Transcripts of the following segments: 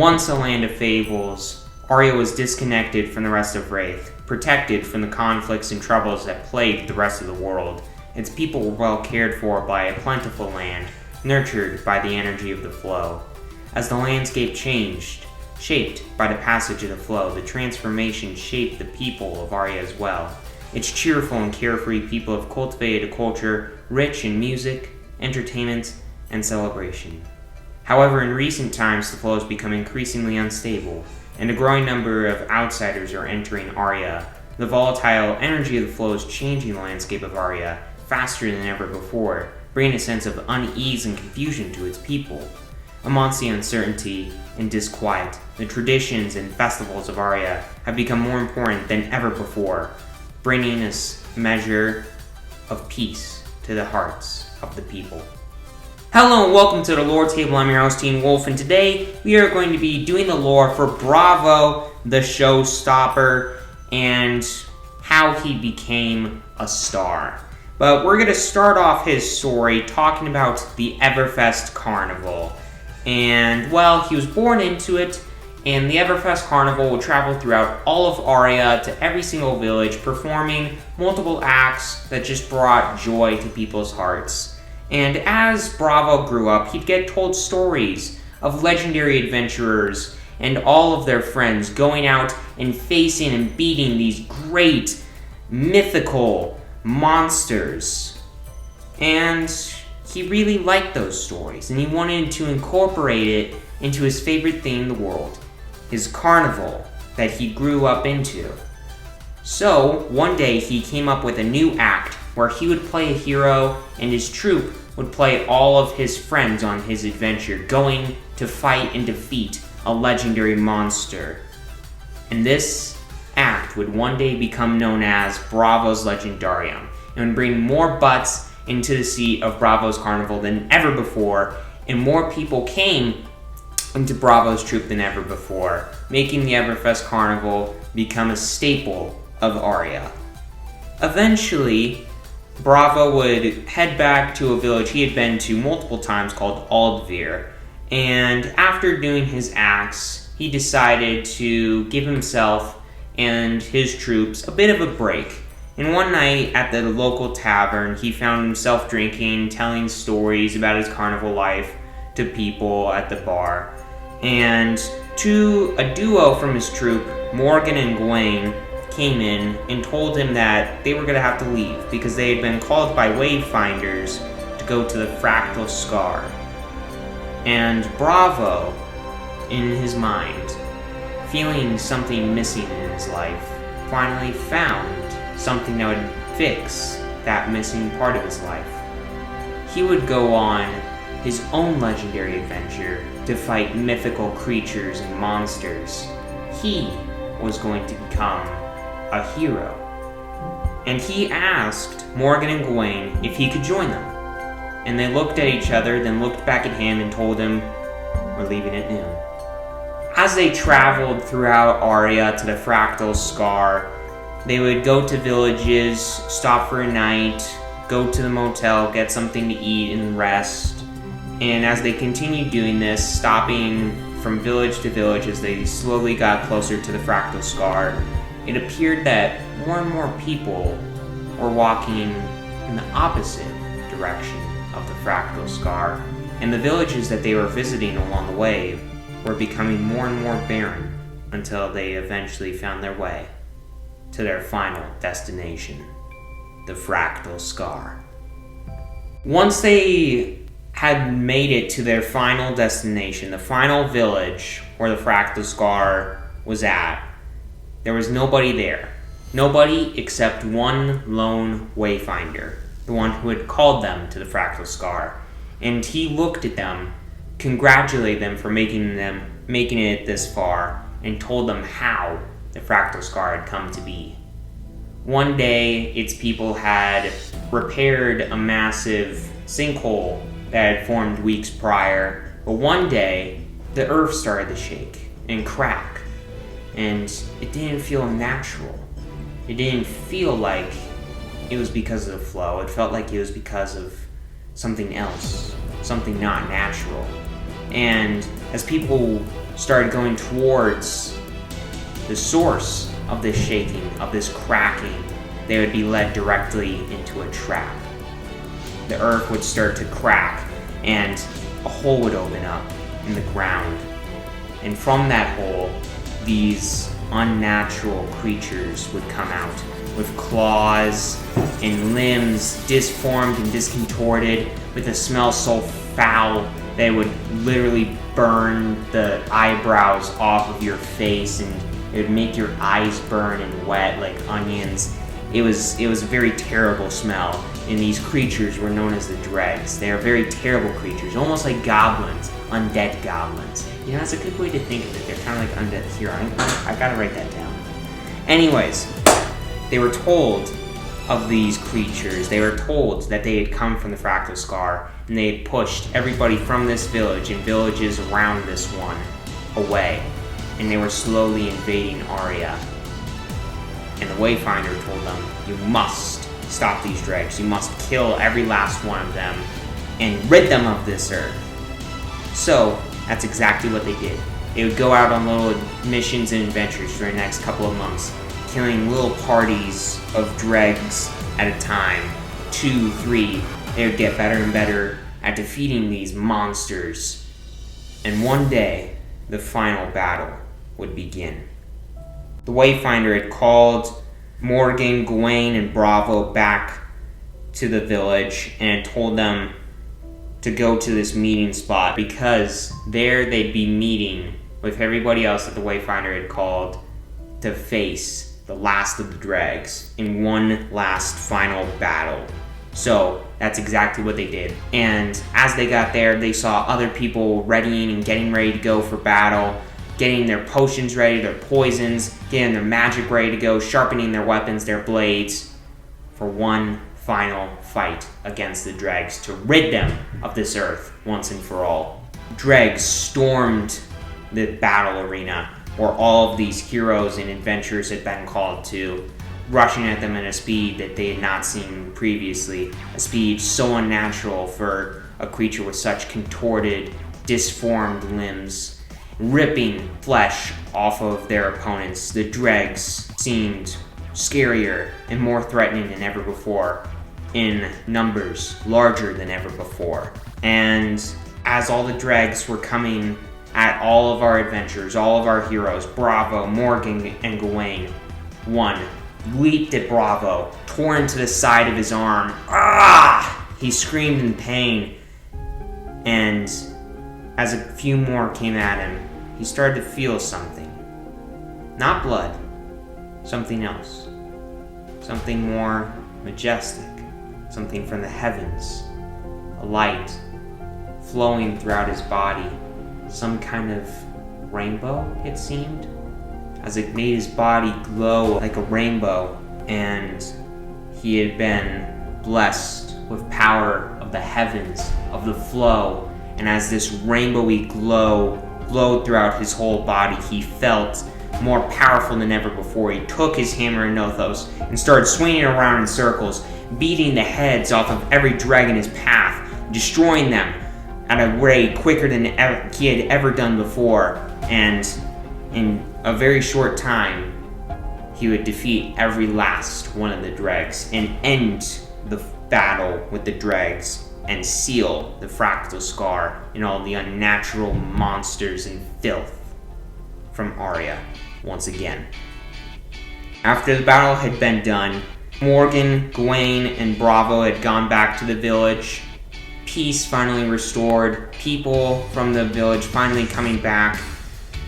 Once a land of fables, Aria was disconnected from the rest of Wraith, protected from the conflicts and troubles that plagued the rest of the world. Its people were well cared for by a plentiful land, nurtured by the energy of the flow. As the landscape changed, shaped by the passage of the flow, the transformation shaped the people of Aria as well. Its cheerful and carefree people have cultivated a culture rich in music, entertainment, and celebration. However, in recent times, the flow has become increasingly unstable, and a growing number of outsiders are entering Aria. The volatile energy of the flow is changing the landscape of Aria faster than ever before, bringing a sense of unease and confusion to its people. Amongst the uncertainty and disquiet, the traditions and festivals of Aria have become more important than ever before, bringing a measure of peace to the hearts of the people. Hello and welcome to the Lore Table. I'm your host, Teen Wolf, and today we are going to be doing the lore for Bravo, the Showstopper, and how he became a star. But we're going to start off his story talking about the Everfest Carnival. And, well, he was born into it, and the Everfest Carnival would travel throughout all of Aria to every single village, performing multiple acts that just brought joy to people's hearts. And as Bravo grew up, he'd get told stories of legendary adventurers and all of their friends going out and facing and beating these great mythical monsters. And he really liked those stories, and he wanted to incorporate it into his favorite thing in the world, his carnival that he grew up into. So, one day he came up with a new act where he would play a hero and his troupe would play all of his friends on his adventure, going to fight and defeat a legendary monster. And this act would one day become known as Bravo's Legendarium, and would bring more butts into the seat of Bravo's Carnival than ever before, and more people came into Bravo's troupe than ever before, making the Everfest Carnival become a staple of Aria. Eventually, Bravo would head back to a village he had been to multiple times called Aldvir, and after doing his acts, he decided to give himself and his troops a bit of a break. And one night at the local tavern, he found himself drinking, telling stories about his carnival life to people at the bar. And a duo from his troupe, Morgan and Gwen, came in and told him that they were going to have to leave because they had been called by Wayfinders to go to the Fractal Scar. And Bravo, in his mind, feeling something missing in his life, finally found something that would fix that missing part of his life. He would go on his own legendary adventure to fight mythical creatures and monsters. He was going to become a hero. And he asked Morgan and Gawain if he could join them. And they looked at each other, then looked back at him and told him, "We're leaving at noon." As they traveled throughout Aria to the Fractal Scar, they would go to villages, stop for a night, go to the motel, get something to eat and rest. And as they continued doing this, stopping from village to village as they slowly got closer to the Fractal Scar, it appeared that more and more people were walking in the opposite direction of the Fractal Scar, and the villages that they were visiting along the way were becoming more and more barren until they eventually found their way to their final destination, the Fractal Scar. Once they had made it to their final destination, the final village where the Fractal Scar was at, there was nobody there. Nobody except one lone Wayfinder, the one who had called them to the Fractal Scar. And he looked at them, congratulated them for making it this far, and told them how the Fractal Scar had come to be. One day, its people had repaired a massive sinkhole that had formed weeks prior, but one day, the earth started to shake and crack. And it didn't feel natural. It didn't feel like it was because of the flow. It felt like it was because of something else, something not natural. And as people started going towards the source of this shaking, of this cracking, they would be led directly into a trap. The earth would start to crack, and a hole would open up in the ground. And from that hole, these unnatural creatures would come out with claws and limbs disformed and discontorted, with a smell so foul that it would literally burn the eyebrows off of your face, and it would make your eyes burn and wet like onions. It was a very terrible smell, and these creatures were known as the dregs. They are very terrible creatures, almost like goblins, undead goblins. You know, that's a good way to think of it. They're kind of like undead here. I gotta write that down. Anyways, they were told of these creatures. They were told that they had come from the Fractal Scar, and they had pushed everybody from this village and villages around this one away, and they were slowly invading Aria. And the Wayfinder told them, you must stop these dregs. You must kill every last one of them and rid them of this earth. So, that's exactly what they did. They would go out on little missions and adventures for the next couple of months, killing little parties of dregs at a time. 2, 3. They would get better and better at defeating these monsters. And one day, the final battle would begin. The Wayfinder had called Morgan, Gawain, and Bravo back to the village and told them to go to this meeting spot, because there they'd be meeting with everybody else that the Wayfinder had called to face the last of the dregs in one last final battle. So that's exactly what they did. And as they got there, they saw other people readying and getting ready to go for battle, getting their potions ready, their poisons, getting their magic ready to go, sharpening their weapons, their blades, for one final fight against the dregs to rid them of this earth once and for all. Dregs stormed the battle arena where all of these heroes and adventurers had been called to, rushing at them at a speed that they had not seen previously, a speed so unnatural for a creature with such contorted, disformed limbs, ripping flesh off of their opponents. The dregs seemed scarier and more threatening than ever before, in numbers larger than ever before. And as all the dregs were coming at all of our adventurers, all of our heroes, Bravo, Morgan, and Gawain, one leaped at Bravo, tore into the side of his arm. Ah! He screamed in pain, and as a few more came at him, he started to feel something. Not blood, something else. Something more majestic, something from the heavens. A light flowing throughout his body, some kind of rainbow, it seemed, as it made his body glow like a rainbow, and he had been blessed with power of the heavens, of the flow, and as this rainbowy glow glowed throughout his whole body, he felt more powerful than ever before. He took his hammer and Nothos and started swinging around in circles, beating the heads off of every dreg in his path, destroying them at a rate quicker than he had ever done before. And in a very short time, he would defeat every last one of the dregs and end the battle with the dregs and seal the Fractal Scar and all the unnatural monsters and filth from Aria once again. After the battle had been done, Morgan, Gawain, and Bravo had gone back to the village. Peace finally restored. People from the village finally coming back,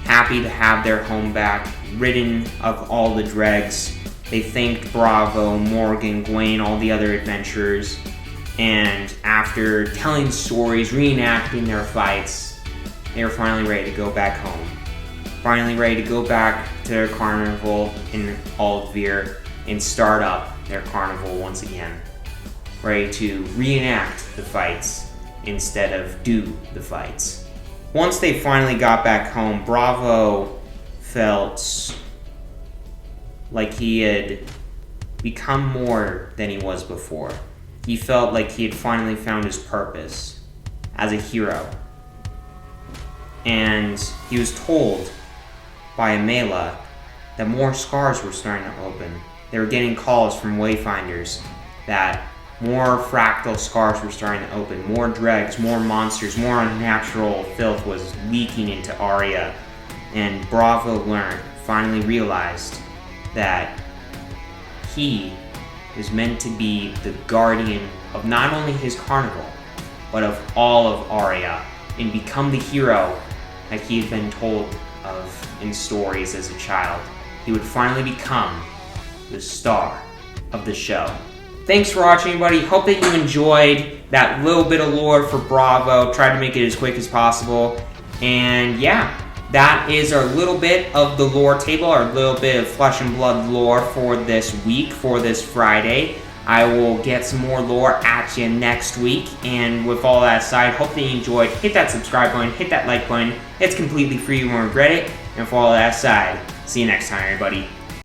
happy to have their home back, ridden of all the dregs. They thanked Bravo, Morgan, Gawain, all the other adventurers, and after telling stories, reenacting their fights, they were finally ready to go back home. Finally ready to go back to their carnival in Aldvir and start up their carnival once again. Ready to reenact the fights instead of do the fights. Once they finally got back home, Bravo felt like he had become more than he was before. He felt like he had finally found his purpose as a hero. and he was told by Amela that more scars were starting to open. They were getting calls from Wayfinders that more fractal scars were starting to open, more dregs, more monsters, more unnatural filth was leaking into Aria. And Bravo finally realized that he is meant to be the guardian of not only his carnival, but of all of Aria, and become the hero that he had been told of in stories as a child. He would finally become the star of the show. Thanks for watching, everybody. Hope that you enjoyed that little bit of lore for Bravo. Tried to make it as quick as possible. And yeah, that is our little bit of the lore table, our little bit of flesh and blood lore for this week, for this Friday. I will get some more lore at you next week. And with all that aside, hope that you enjoyed. Hit that subscribe button, hit that like button. It's completely free, you won't regret it. And for all that aside, see you next time, everybody.